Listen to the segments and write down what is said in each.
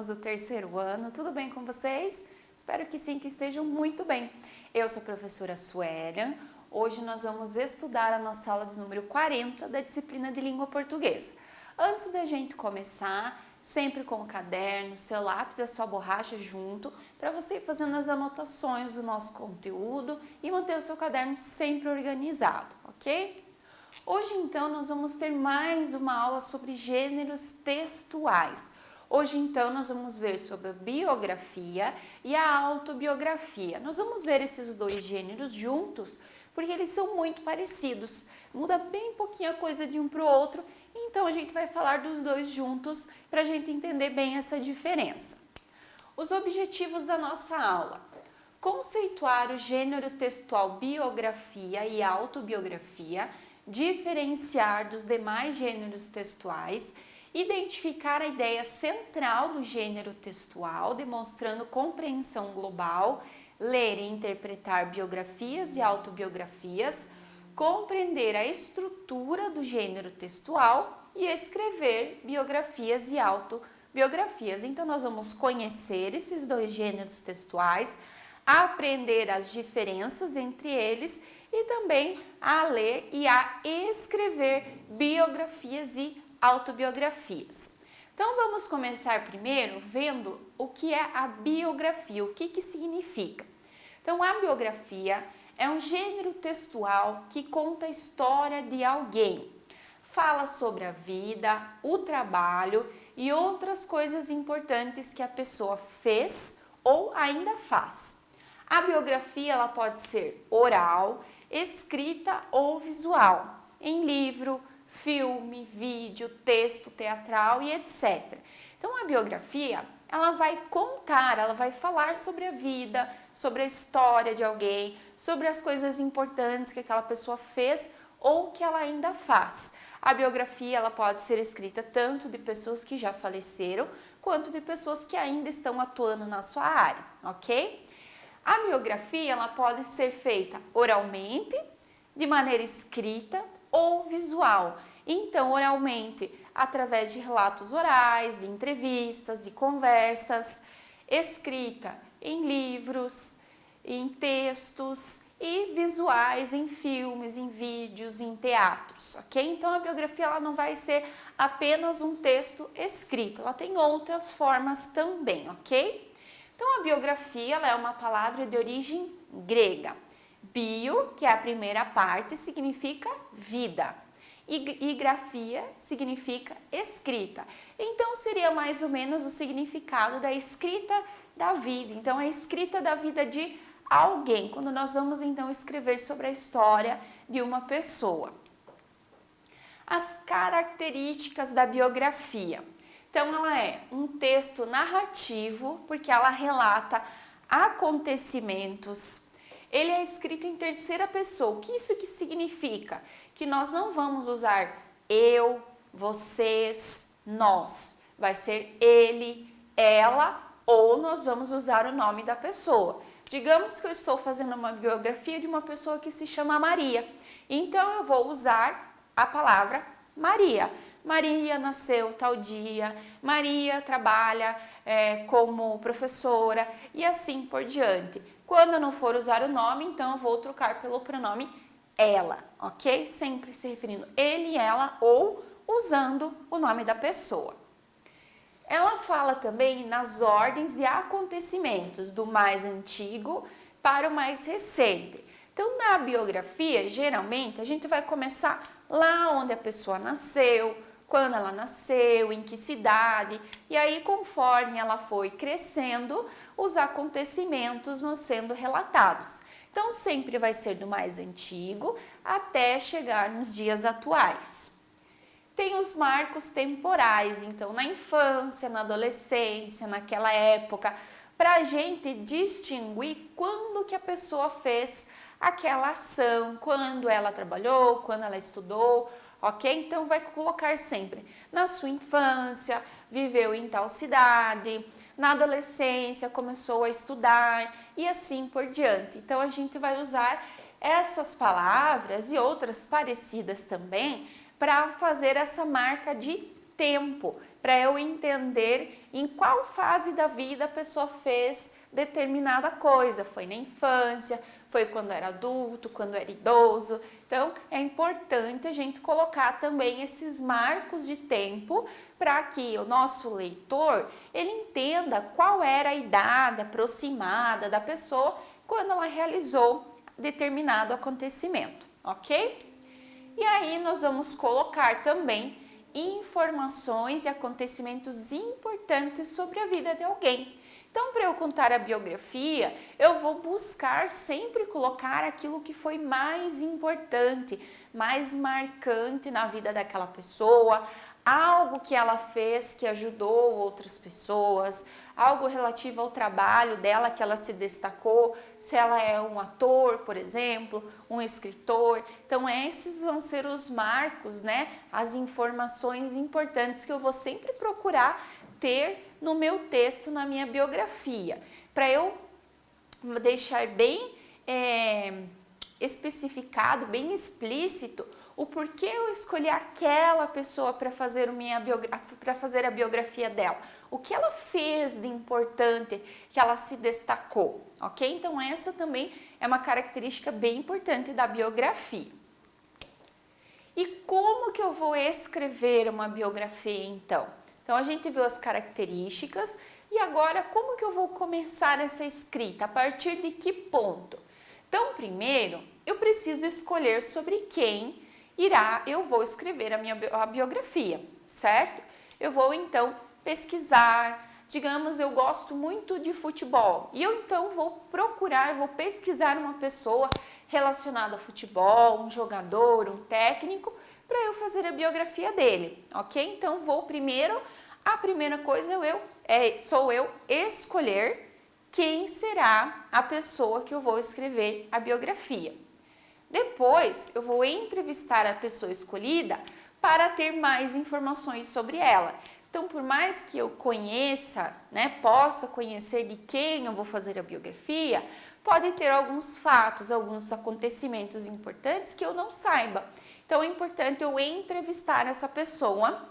alunos do terceiro ano, tudo bem com vocês? Espero que sim, que estejam muito bem. Eu sou a professora Suélia. Hoje nós vamos estudar a nossa aula de número 40 da disciplina de língua portuguesa. Antes da gente começar, sempre com o caderno, seu lápis e a sua borracha junto, para você ir fazendo as anotações do nosso conteúdo e manter o seu caderno sempre organizado, ok? Hoje, então, nós vamos ter mais uma aula sobre gêneros textuais. Hoje, então, nós vamos ver sobre a biografia e a autobiografia. Nós vamos ver esses dois gêneros juntos, porque eles são muito parecidos. Muda bem pouquinho a coisa de um para o outro, então a gente vai falar dos dois juntos para a gente entender bem essa diferença. Os objetivos da nossa aula: conceituar o gênero textual biografia e autobiografia, diferenciar dos demais gêneros textuais, identificar a ideia central do gênero textual, demonstrando compreensão global, ler e interpretar biografias e autobiografias, compreender a estrutura do gênero textual e escrever biografias e autobiografias. Então, nós vamos conhecer esses dois gêneros textuais, aprender as diferenças entre eles e também a ler e a escrever biografias e autobiografias. Então vamos começar primeiro vendo o que é a biografia, o que significa. Então a biografia é um gênero textual que conta a história de alguém, fala sobre a vida, o trabalho e outras coisas importantes que a pessoa fez ou ainda faz. A biografia ela pode ser oral, escrita ou visual, em livro, filme, vídeo, texto teatral e etc. Então a biografia, ela vai contar, ela vai falar sobre a vida, sobre a história de alguém, sobre as coisas importantes que aquela pessoa fez ou que ela ainda faz. A biografia, ela pode ser escrita tanto de pessoas que já faleceram, quanto de pessoas que ainda estão atuando na sua área, ok? A biografia ela pode ser feita oralmente, de maneira escrita ou visual. Então, oralmente, através de relatos orais, de entrevistas, de conversas, escrita em livros, em textos e visuais em filmes, em vídeos, em teatros, ok? Então, a biografia ela não vai ser apenas um texto escrito, ela tem outras formas também, ok? Então, a biografia ela é uma palavra de origem grega. Bio, que é a primeira parte, significa vida. E grafia significa escrita. Então, seria mais ou menos o significado da escrita da vida. Então, a escrita da vida de alguém, quando nós vamos, então, escrever sobre a história de uma pessoa. As características da biografia. Então, ela é um texto narrativo, porque ela relata acontecimentos. Ele é escrito em terceira pessoa. O que isso que significa? Que nós não vamos usar eu, vocês, nós. Vai ser ele, ela, ou nós vamos usar o nome da pessoa. Digamos que eu estou fazendo uma biografia de uma pessoa que se chama Maria. Então, eu vou usar a palavra Maria. Maria nasceu tal dia, Maria trabalha como professora e assim por diante. Quando eu não for usar o nome, então eu vou trocar pelo pronome ela, ok? Sempre se referindo ele, ela ou usando o nome da pessoa. Ela fala também nas ordens de acontecimentos, do mais antigo para o mais recente. Então, na biografia, geralmente, a gente vai começar lá onde a pessoa nasceu, quando ela nasceu, em que cidade, e aí conforme ela foi crescendo, os acontecimentos vão sendo relatados. Então sempre vai ser do mais antigo até chegar nos dias atuais. Tem os marcos temporais, então na infância, na adolescência, naquela época, para a gente distinguir quando que a pessoa fez aquela ação, quando ela trabalhou, quando ela estudou, ok? Então, vai colocar sempre na sua infância, viveu em tal cidade, na adolescência começou a estudar e assim por diante. Então, a gente vai usar essas palavras e outras parecidas também para fazer essa marca de tempo para eu entender em qual fase da vida a pessoa fez determinada coisa. Foi na infância, foi quando era adulto, quando era idoso. Então, é importante a gente colocar também esses marcos de tempo para que o nosso leitor ele entenda qual era a idade aproximada da pessoa quando ela realizou determinado acontecimento, ok? E aí nós vamos colocar também informações e acontecimentos importantes sobre a vida de alguém. Então, para eu contar a biografia, eu vou buscar sempre colocar aquilo que foi mais importante, mais marcante na vida daquela pessoa, algo que ela fez que ajudou outras pessoas, algo relativo ao trabalho dela que ela se destacou, se ela é um ator, por exemplo, um escritor. Então, esses vão ser os marcos, né? As informações importantes que eu vou sempre procurar ter no meu texto, na minha biografia, para eu deixar bem especificado, bem explícito o porquê eu escolhi aquela pessoa para fazer a biografia dela, o que ela fez de importante, que ela se destacou, ok? Então essa também é uma característica bem importante da biografia. E como que eu vou escrever uma biografia então? Então a gente viu as características e agora como que eu vou começar essa escrita? A partir de que ponto? Então primeiro eu preciso escolher sobre quem eu vou escrever a biografia, certo? Eu vou então pesquisar, digamos eu gosto muito de futebol e eu então vou pesquisar uma pessoa relacionada a futebol, um jogador, um técnico, para eu fazer a biografia dele, ok? Então a primeira coisa sou eu escolher quem será a pessoa que eu vou escrever a biografia. Depois, eu vou entrevistar a pessoa escolhida para ter mais informações sobre ela. Então, por mais que eu conheça, possa conhecer de quem eu vou fazer a biografia, pode ter alguns fatos, alguns acontecimentos importantes que eu não saiba. Então, é importante eu entrevistar essa pessoa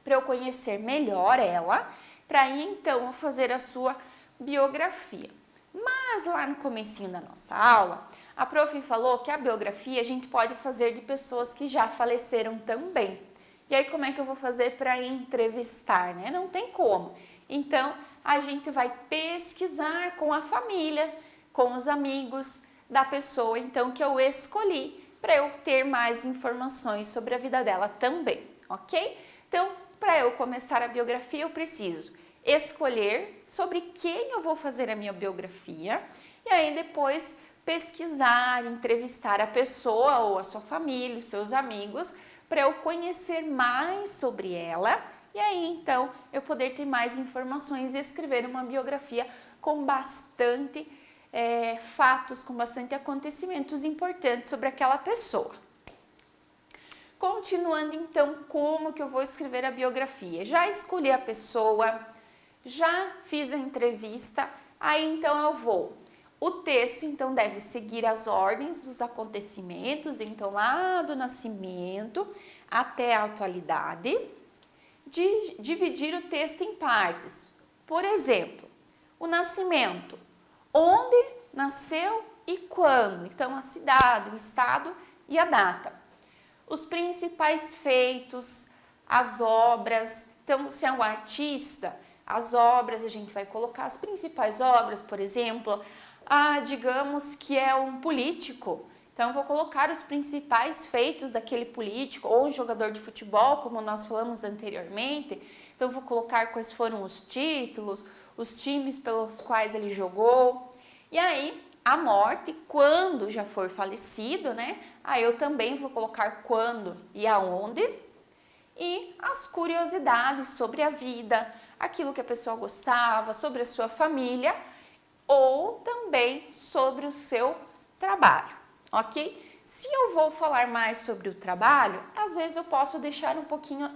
para eu conhecer melhor ela, para aí então eu fazer a sua biografia. Mas lá no comecinho da nossa aula, a prof falou que a biografia a gente pode fazer de pessoas que já faleceram também. E aí como é que eu vou fazer para entrevistar, né? Não tem como. Então a gente vai pesquisar com a família, com os amigos da pessoa então que eu escolhi para eu ter mais informações sobre a vida dela também, ok? Então, para eu começar a biografia, eu preciso escolher sobre quem eu vou fazer a minha biografia e aí depois pesquisar, entrevistar a pessoa ou a sua família, os seus amigos, para eu conhecer mais sobre ela e aí então eu poder ter mais informações e escrever uma biografia com bastante fatos, com bastante acontecimentos importantes sobre aquela pessoa. Continuando então, como que eu vou escrever a biografia? Já escolhi a pessoa, já fiz a entrevista, aí então o texto então deve seguir as ordens dos acontecimentos, então lá do nascimento até a atualidade, dividir o texto em partes. Por exemplo, o nascimento, onde nasceu e quando, então a cidade, o estado e a data. Os principais feitos, as obras, então se é um artista, as obras a gente vai colocar as principais obras, por exemplo, digamos que é um político, então eu vou colocar os principais feitos daquele político ou um jogador de futebol, como nós falamos anteriormente, então eu vou colocar quais foram os títulos, os times pelos quais ele jogou, e aí a morte, quando já for falecido, aí eu também vou colocar quando e aonde, e as curiosidades sobre a vida, aquilo que a pessoa gostava, sobre a sua família, ou também sobre o seu trabalho, ok? Se eu vou falar mais sobre o trabalho, às vezes eu posso deixar um pouquinho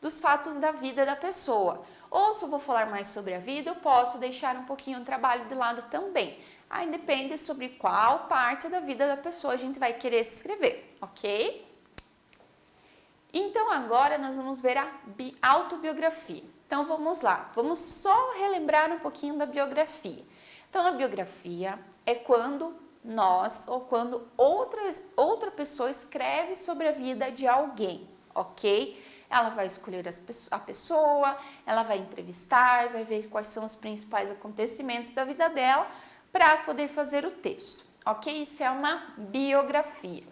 dos fatos da vida da pessoa, ou se eu vou falar mais sobre a vida, eu posso deixar um pouquinho o trabalho de lado também. Aí depende sobre qual parte da vida da pessoa a gente vai querer escrever, ok? Então agora nós vamos ver a autobiografia. Então vamos lá, vamos só relembrar um pouquinho da biografia. Então a biografia é quando nós ou quando outra pessoa escreve sobre a vida de alguém, ok? Ela vai escolher a pessoa, ela vai entrevistar, vai ver quais são os principais acontecimentos da vida dela para poder fazer o texto, ok? Isso é uma biografia.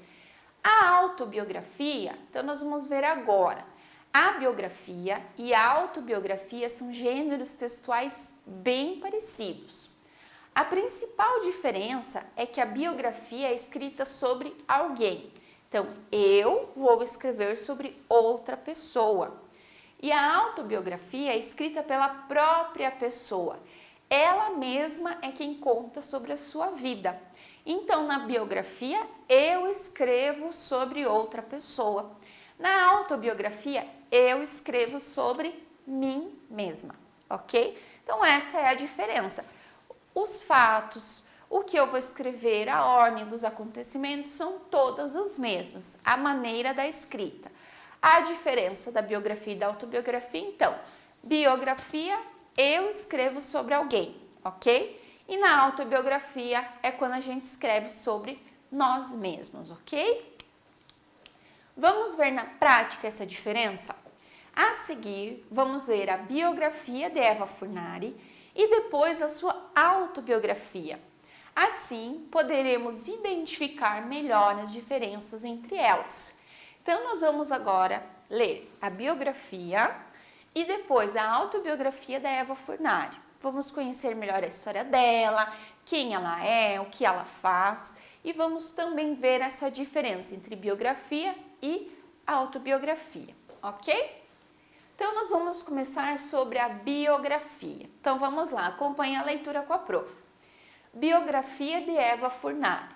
A autobiografia, então nós vamos ver agora. A biografia e a autobiografia são gêneros textuais bem parecidos. A principal diferença é que a biografia é escrita sobre alguém. Então, eu vou escrever sobre outra pessoa. E a autobiografia é escrita pela própria pessoa. Ela mesma é quem conta sobre a sua vida. Então, na biografia, eu escrevo sobre outra pessoa. Na autobiografia, eu escrevo sobre mim mesma, ok? Então, essa é a diferença. Os fatos, o que eu vou escrever, a ordem dos acontecimentos são todas os mesmos, a maneira da escrita. A diferença da biografia e da autobiografia, então, biografia, eu escrevo sobre alguém, ok? E na autobiografia é quando a gente escreve sobre nós mesmos, ok? Vamos ver na prática essa diferença? A seguir, vamos ver a biografia de Eva Furnari e depois a sua autobiografia. Assim, poderemos identificar melhor as diferenças entre elas. Então, nós vamos agora ler a biografia e depois a autobiografia da Eva Furnari. Vamos conhecer melhor a história dela, quem ela é, o que ela faz e vamos também ver essa diferença entre biografia e autobiografia, ok? Então, nós vamos começar sobre a biografia. Então, vamos lá, acompanhe a leitura com a prof. Biografia de Eva Furnari.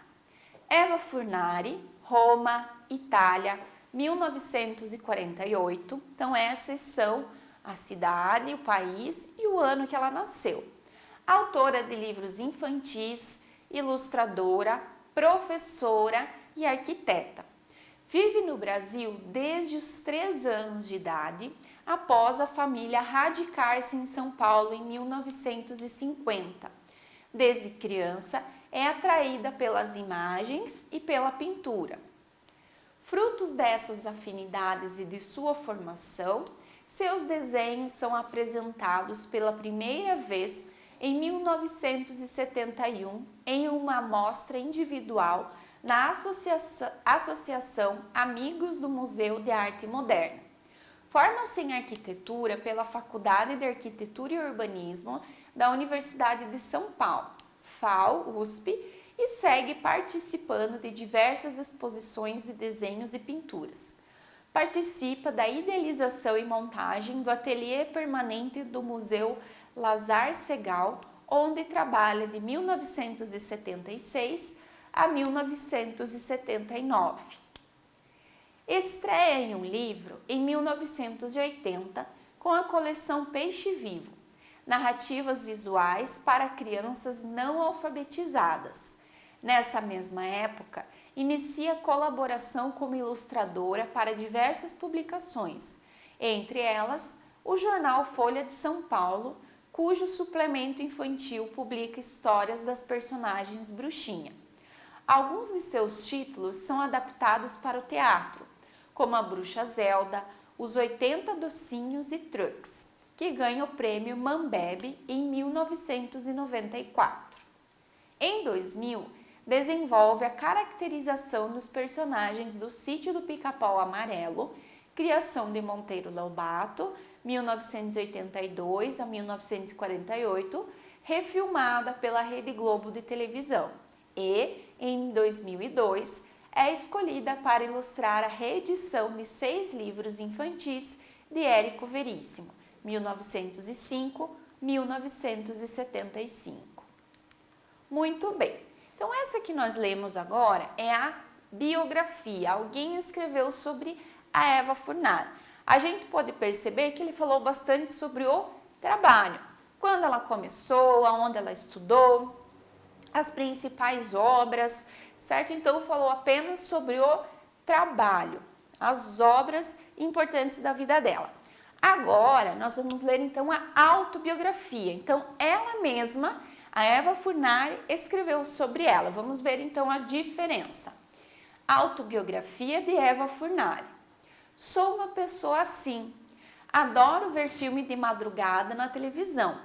Eva Furnari, Roma, Itália, 1948. Então, essas são a cidade, o país e o ano que ela nasceu. Autora de livros infantis, ilustradora, professora e arquiteta. Vive no Brasil desde os 3 anos de idade, após a família radicar-se em São Paulo em 1950. Desde criança, é atraída pelas imagens e pela pintura. Frutos dessas afinidades e de sua formação, seus desenhos são apresentados pela primeira vez em 1971 em uma mostra individual na Associação Amigos do Museu de Arte Moderna. Forma-se em arquitetura pela Faculdade de Arquitetura e Urbanismo da Universidade de São Paulo, FAU-USP, e segue participando de diversas exposições de desenhos e pinturas. Participa da idealização e montagem do ateliê permanente do Museu Lazar Segal, onde trabalha de 1976 a 1979. Estreia em um livro em 1980 com a coleção Peixe Vivo, narrativas visuais para crianças não alfabetizadas. Nessa mesma época, inicia colaboração como ilustradora para diversas publicações, entre elas o jornal Folha de São Paulo, cujo suplemento infantil publica histórias das personagens bruxinha. Alguns de seus títulos são adaptados para o teatro, como A Bruxa Zelda, Os 80 Docinhos e Truques, que ganha o prêmio Mambebe em 1994. Em 2000, desenvolve a caracterização dos personagens do Sítio do Pica-Pau Amarelo, criação de Monteiro Lobato, 1982 a 1948, refilmada pela Rede Globo de televisão e, em 2002, é escolhida para ilustrar a reedição de 6 livros infantis de Érico Veríssimo, 1905-1975. Muito bem, então essa que nós lemos agora é a biografia, alguém escreveu sobre a Eva Furnari. A gente pode perceber que ele falou bastante sobre o trabalho, quando ela começou, aonde ela estudou, as principais obras, certo? Então falou apenas sobre o trabalho, as obras importantes da vida dela. Agora, nós vamos ler então a autobiografia. Então, ela mesma, a Eva Furnari, escreveu sobre ela. Vamos ver então a diferença. Autobiografia de Eva Furnari. Sou uma pessoa assim. Adoro ver filme de madrugada na televisão,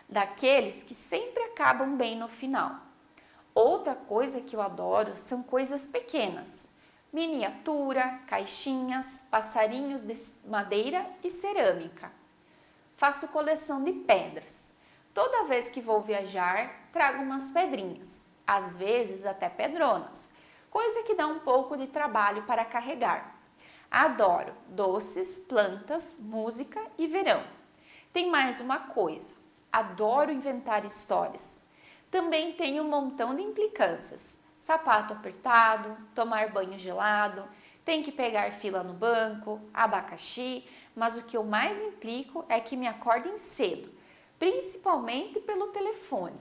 daqueles que sempre acabam bem no final. Outra coisa que eu adoro são coisas pequenas. Miniatura, caixinhas, passarinhos de madeira e cerâmica. Faço coleção de pedras. Toda vez que vou viajar, trago umas pedrinhas, às vezes até pedronas, coisa que dá um pouco de trabalho para carregar. Adoro doces, plantas, música e verão. Tem mais uma coisa, adoro inventar histórias. Também tenho um montão de implicâncias. Sapato apertado, tomar banho gelado, tem que pegar fila no banco, abacaxi, mas o que eu mais implico é que me acordem cedo, principalmente pelo telefone.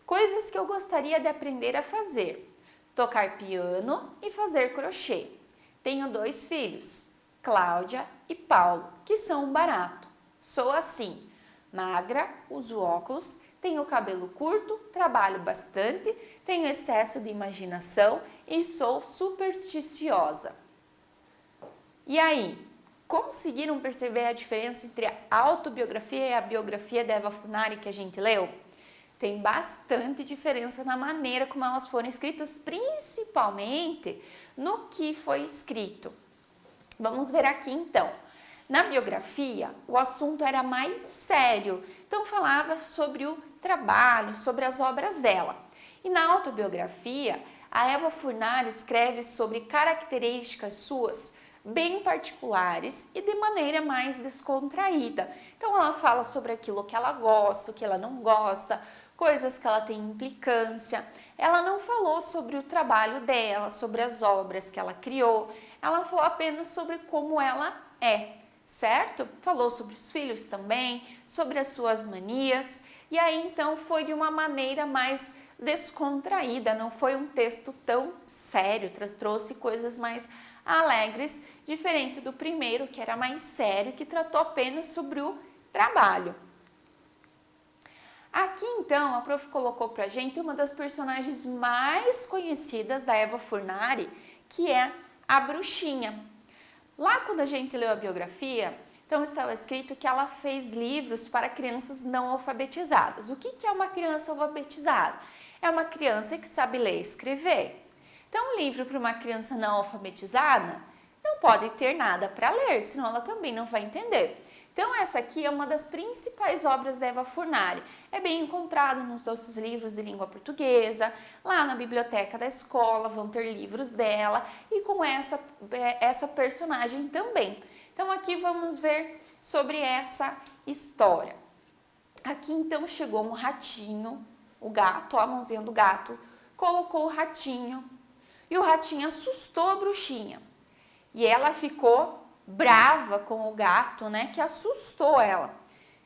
Coisas que eu gostaria de aprender a fazer: tocar piano e fazer crochê. Tenho 2 filhos, Cláudia e Paulo, que são um barato. Sou assim, magra, uso óculos, tenho cabelo curto, trabalho bastante, tenho excesso de imaginação e sou supersticiosa. E aí, conseguiram perceber a diferença entre a autobiografia e a biografia da Eva Furnari que a gente leu? Tem bastante diferença na maneira como elas foram escritas, principalmente no que foi escrito. Vamos ver aqui então. Na biografia, o assunto era mais sério, então falava sobre o trabalho, sobre as obras dela. E na autobiografia, a Eva Furnari escreve sobre características suas bem particulares e de maneira mais descontraída. Então ela fala sobre aquilo que ela gosta, o que ela não gosta, coisas que ela tem implicância. Ela não falou sobre o trabalho dela, sobre as obras que ela criou, ela falou apenas sobre como ela é, certo? Falou sobre os filhos também, sobre as suas manias, e aí então foi de uma maneira mais descontraída, não foi um texto tão sério, trouxe coisas mais alegres, diferente do primeiro, que era mais sério, que tratou apenas sobre o trabalho. Aqui então a prof colocou pra gente uma das personagens mais conhecidas da Eva Furnari, que é a bruxinha. Lá quando a gente leu a biografia, então estava escrito que ela fez livros para crianças não alfabetizadas. O que é uma criança alfabetizada? É uma criança que sabe ler e escrever. Então, um livro para uma criança não alfabetizada não pode ter nada para ler, senão ela também não vai entender. Então, essa aqui é uma das principais obras da Eva Furnari. É bem encontrado nos nossos livros de língua portuguesa, lá na biblioteca da escola vão ter livros dela e com essa personagem também. Então, aqui vamos ver sobre essa história. Aqui, então, chegou um ratinho, o gato, a mãozinha do gato, colocou o ratinho e o ratinho assustou a bruxinha. E ela ficou brava com o gato, né, que assustou ela.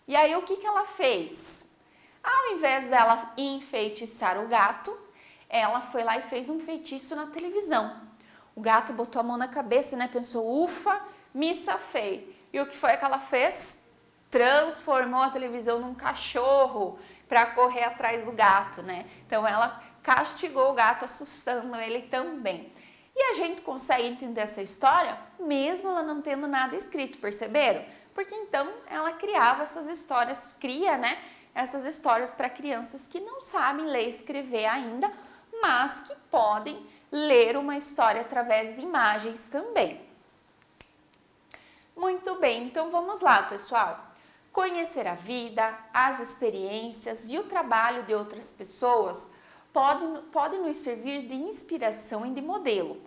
E aí o que ela fez? Ao invés dela enfeitiçar o gato, ela foi lá e fez um feitiço na televisão. O gato botou a mão na cabeça, né, pensou, ufa, me safei. E o que foi que ela fez? Transformou a televisão num cachorro para correr atrás do gato, né? Então ela castigou o gato, assustando ele também. E a gente consegue entender essa história mesmo ela não tendo nada escrito, perceberam? Porque então ela criava essas histórias, né? Essas histórias para crianças que não sabem ler e escrever ainda, mas que podem ler uma história através de imagens também. Muito bem, então vamos lá, pessoal. Conhecer a vida, as experiências e o trabalho de outras pessoas podem nos servir de inspiração e de modelo.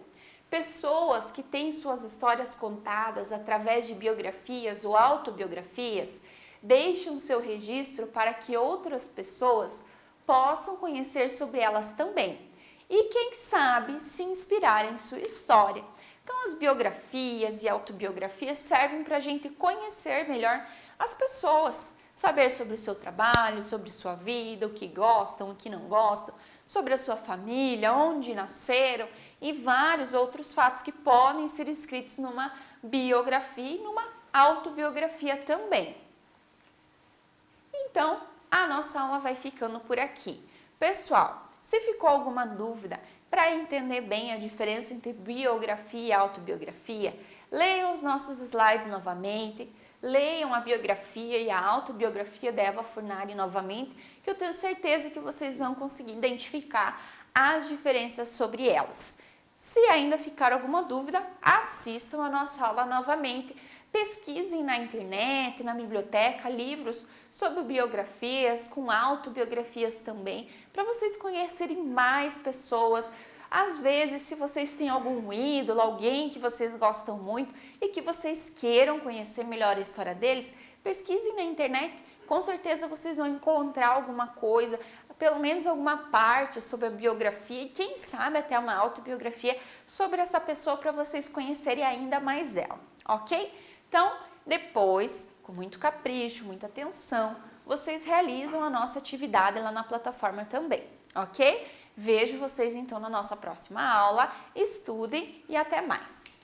Pessoas que têm suas histórias contadas através de biografias ou autobiografias deixam seu registro para que outras pessoas possam conhecer sobre elas também e, quem sabe, se inspirar em sua história. Então, as biografias e autobiografias servem para a gente conhecer melhor as pessoas, saber sobre o seu trabalho, sobre sua vida, o que gostam, o que não gostam, sobre a sua família, onde nasceram e vários outros fatos que podem ser escritos numa biografia e numa autobiografia também. Então, a nossa aula vai ficando por aqui. Pessoal, se ficou alguma dúvida para entender bem a diferença entre biografia e autobiografia, leiam os nossos slides novamente, leiam a biografia e a autobiografia da Eva Furnari novamente, que eu tenho certeza que vocês vão conseguir identificar as diferenças sobre elas. Se ainda ficar alguma dúvida, assistam a nossa aula novamente. Pesquisem na internet, na biblioteca, livros sobre biografias, com autobiografias também, para vocês conhecerem mais pessoas. Às vezes, se vocês têm algum ídolo, alguém que vocês gostam muito e que vocês queiram conhecer melhor a história deles, pesquisem na internet. Com certeza vocês vão encontrar alguma coisa, pelo menos alguma parte sobre a biografia e quem sabe até uma autobiografia sobre essa pessoa para vocês conhecerem ainda mais ela, ok? Então, depois, com muito capricho, muita atenção, vocês realizam a nossa atividade lá na plataforma também, ok? Vejo vocês então na nossa próxima aula. Estudem e até mais!